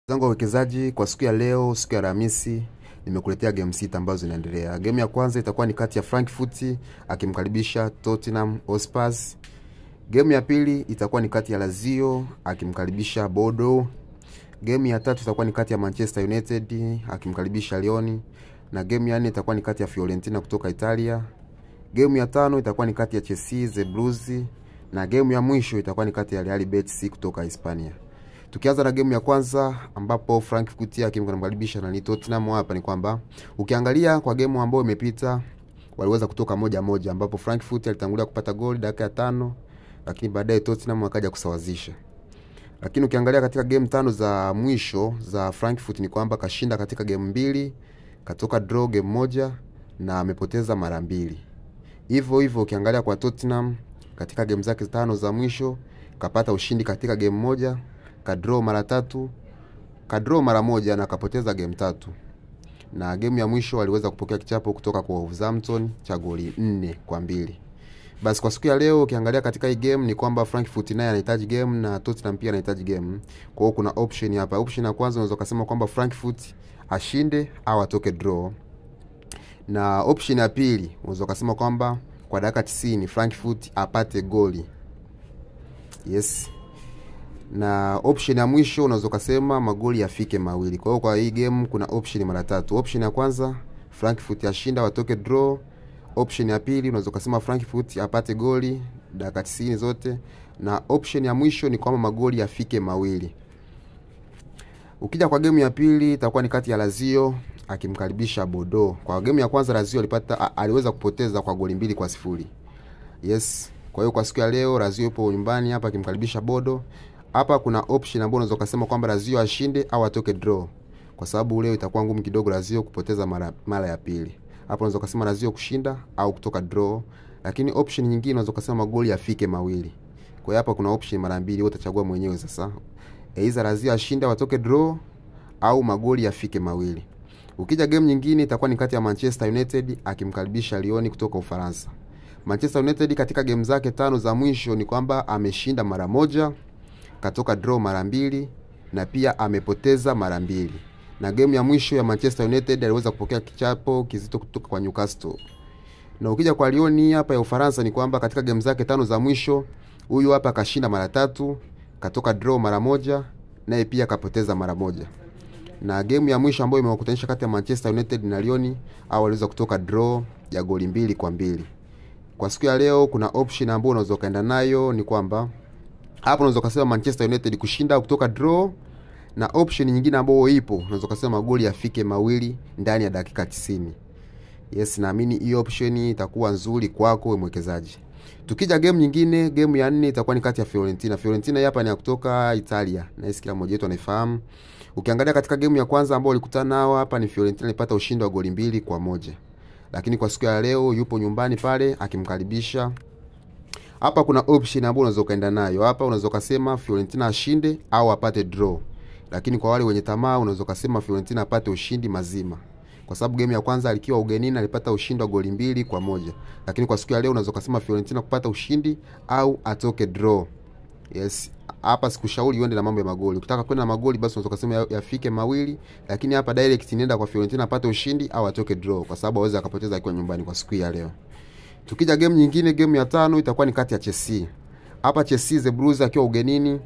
Zangu wawekezaji, kwa siku ya leo, siku ya Alhamisi, nimekuletea game sita ambazo zinaendelea. Game ya kwanza itakuwa ni kati ya Frankfurt akimkaribisha Tottenham Hotspur. Game ya pili itakuwa ni kati ya Lazio akimkaribisha Bordeaux. Game ya tatu itakuwa ni kati ya Manchester United akimkaribisha Lyon, na game ya nne itakuwa ni kati ya Fiorentina kutoka Italia. Game ya tano itakuwa ni kati ya Chelsea The Blues, na game ya mwisho itakuwa ni kati ya Real Betis kutoka Hispania. Tukianza na game ya kwanza ambapo Frankfurt akimkaribisha na Tottenham, hapa ni kwamba ukiangalia kwa game ambayo imepita waliweza kutoka moja moja, ambapo Frankfurt alitangulia kupata goli dakika ya 5, lakini baadaye Tottenham akaja kusawazisha. Lakini ukiangalia katika game 5 za mwisho za Frankfurt ni kwamba kashinda katika game 2, katoka draw game 1 na amepoteza mara 2. Hivyo hivyo ukiangalia kwa Tottenham katika game zake 5 za mwisho kapata ushindi katika game 1, kadraw mara 3, kadraw mara 1 na kapoteza game 3. Na game ya mwisho waliweza kupokea kichapo kutoka kwa Wolverhampton cha goli 4-2. Basi kwa siku ya leo ukiangalia katika hii game ni kwamba Frankfurt naye anahitaji game na Tottenham pia anahitaji game. Kwa hiyo kuna option hapa. Option ya kwanza unaweza kusema kwamba Frankfurt ashinde au atoke draw. Na option ya pili unaweza kusema kwamba kwa dakika 90 Frankfurt apate goli. Yes. Na option ya mwisho unaweza kusema magoli yafike mawili. Kwa hiyo kwa hii game kuna option mara 3. Option ya kwanza Frankfurt ashinda watoke draw. Option ya pili unaweza kusema Frankfurt apate goli dakika 90 zote, na option ya mwisho ni kwamba magoli yafike mawili. Ukija kwa game ya pili itakuwa ni kati ya Lazio akimkaribisha Bordeaux. Kwa game ya kwanza Lazio aliweza kupoteza kwa goli 2-0. Yes. Kwa hiyo kwa siku ya leo Lazio yupo nyumbani hapa akimkaribisha Bordeaux. Hapa kuna option ambayo unaweza kusema kwamba Lazio ashinde au atoke draw. Kwa sababu leo itakuwa ngumu kidogo Lazio kupoteza mara ya pili. Hapo unaweza kusema Lazio kushinda au kutoka draw. Lakini option nyingine unaweza kusema magoli yafike mawili. Kwa hiyo hapa kuna option mara 2, wewe utachagua mwenyewe sasa. Aidha Lazio ashinda watoke draw au magoli yafike mawili. Ukija game nyingine itakuwa ni kati ya Manchester United akimkaribisha Lyon kutoka Ufaransa. Manchester United katika game zake 5 za mwisho ni kwamba ameshinda mara 1, katoka draw mara 2 na pia amepoteza mara 2. Na game ya mwisho ya Manchester United aliweza kupokea kichapo kizito kutoka kwa Newcastle. Na ukija kwa Lyon hapa ya Ufaransa ni kwamba katika game zake 5 za mwisho huyu hapa kashinda mara 3, katoka draw mara 1 naye pia kapoteza mara 1. Na game ya mwisho ambayo imewakutanisha kati ya Manchester United na Lyon au waliweza kutoka draw ya goli 2-2. Kwa siku ya leo kuna option ambayo unaweza kaenda nayo ni kwamba hapo unaweza kusema Manchester United kushinda au kutoka draw, na option nyingine ambayo ipo unaweza kusema magoli yafike mawili ndani ya dakika 90. Yes, naamini hiyo option itakuwa nzuri kwako wewe mwekezaji. Tukija game nyingine, game ya 4 itakuwa ni kati ya Fiorentina. Fiorentina hapa ni kutoka Italia. Na kila mmoja wetu anaifahamu. Ukiangalia katika game ya kwanza ambao walikutana nao hapa ni Fiorentina ilipata ushindi wa goli 2-1. Lakini kwa siku ya leo yupo nyumbani pale akimkaribisha. Hapa kuna option ambayo unaweza kaenda nayo. Hapa unaweza kusema Fiorentina ashinde au apate draw. Lakini kwa wale wenye tamaa unaweza kusema Fiorentina apate ushindi mazima. Kwa sababu game ya kwanza alikiwa ugenini alipata ushindi wa goli 2-1. Lakini kwa siku ya leo unaweza kusema Fiorentina kupata ushindi au atoke draw. Yes, hapa sikushauri uende na mambo ya magoli. Ukitaka kwenda na magoli basi unaweza kusema yafike mawili, lakini hapa direct nenda kwa Fiorentina apate ushindi au atoke draw kwa sababu aweza akapoteza akiwa nyumbani kwa siku ya leo. Tukija game nyingine, game ya 5 itakuwa ni kati ya Chelsea. Hapa Chelsea The Blues akiwa ugenini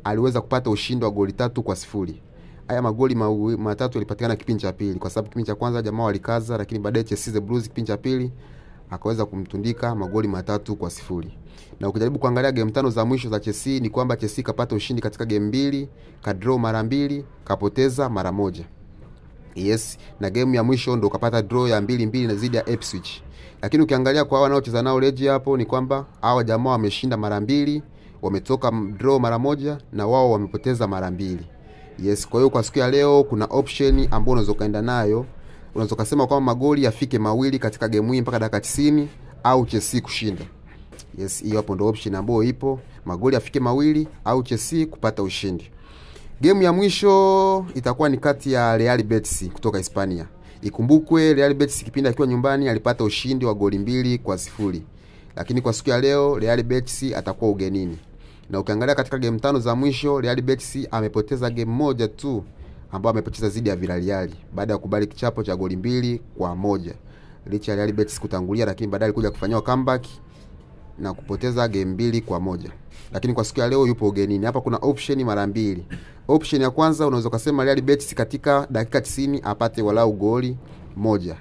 aliweza kupata ushindi wa goli 3-0. Haya magoli matatu yalipatikana kipindi cha pili kwa sababu kipindi cha kwanza jamaa walikaza, lakini baadaye Chelsea The Blues kipindi cha pili akaweza kumtundika magoli 3-0. Na ukijaribu kuangalia game 5 za mwisho za Chelsea ni kwamba Chelsea kapata ushindi katika game 2, kadraw mara 2, kapoteza mara 1. Yes, na game ya mwisho ndo kapata draw ya 2-2 na zidi ya Ipswich. Lakini ukiangalia kwa hao wanaocheza nao Legi hapo ni kwamba hawa jamaa wameshinda mara 2, wametoka draw mara 1 na wao wamepoteza mara 2. Yes, kwa hiyo kwa siku ya leo kuna option ambayo unaweza kaenda nayo. Unaweza kusema kwamba magoli yafike mawili katika game hii mpaka dakika 90 au Chelsea kushinda. Yes, hiyo hapo ndio option ambayo ipo. Magoli yafike mawili au Chelsea kupata ushindi. Game ya mwisho itakuwa ni kati ya Real Betis kutoka Hispania. Ikumbukwe Real Betis kipindi akiwa nyumbani alipata ushindi wa goli 2-0. Lakini kwa siku ya leo Real Betis atakuwa ugenini. Na ukiangalia katika game 5 za mwisho Real Betis amepoteza game moja tu ambao amepoteza dhidi ya Villarreal baada ya kubali kichapo cha goli 2-1. Licha ya Real Betis kutangulia, lakini baadaye alikuja kufanywa comeback na kupoteza game 2-1. Lakini kwa siku ya leo yupo ugenini. Hapa kuna option mara mbili. Option ya kwanza unaweza kusema Real Betis katika dakika 90 apate walau goli 1.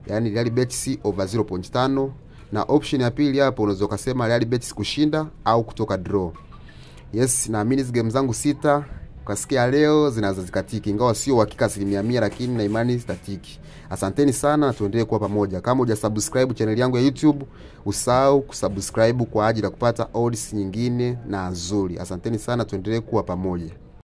Yaani Real Betis over 0.5, na option ya pili hapo unaweza kusema Real Betis kushinda au kutoka draw. Yes, naamini hizo game zangu 6 kwa siku ya leo zinaweza zikatiki, ingawa sio uhakika 100%, lakini na imani zitatiki. Asanteni sana, tuendelee kuwa pamoja. Kama hujasubscribe channel yangu ya YouTube, usahau kusubscribe kwa ajili ya kupata odds nyingine na nzuri. Asanteni sana, tuendelee kuwa pamoja.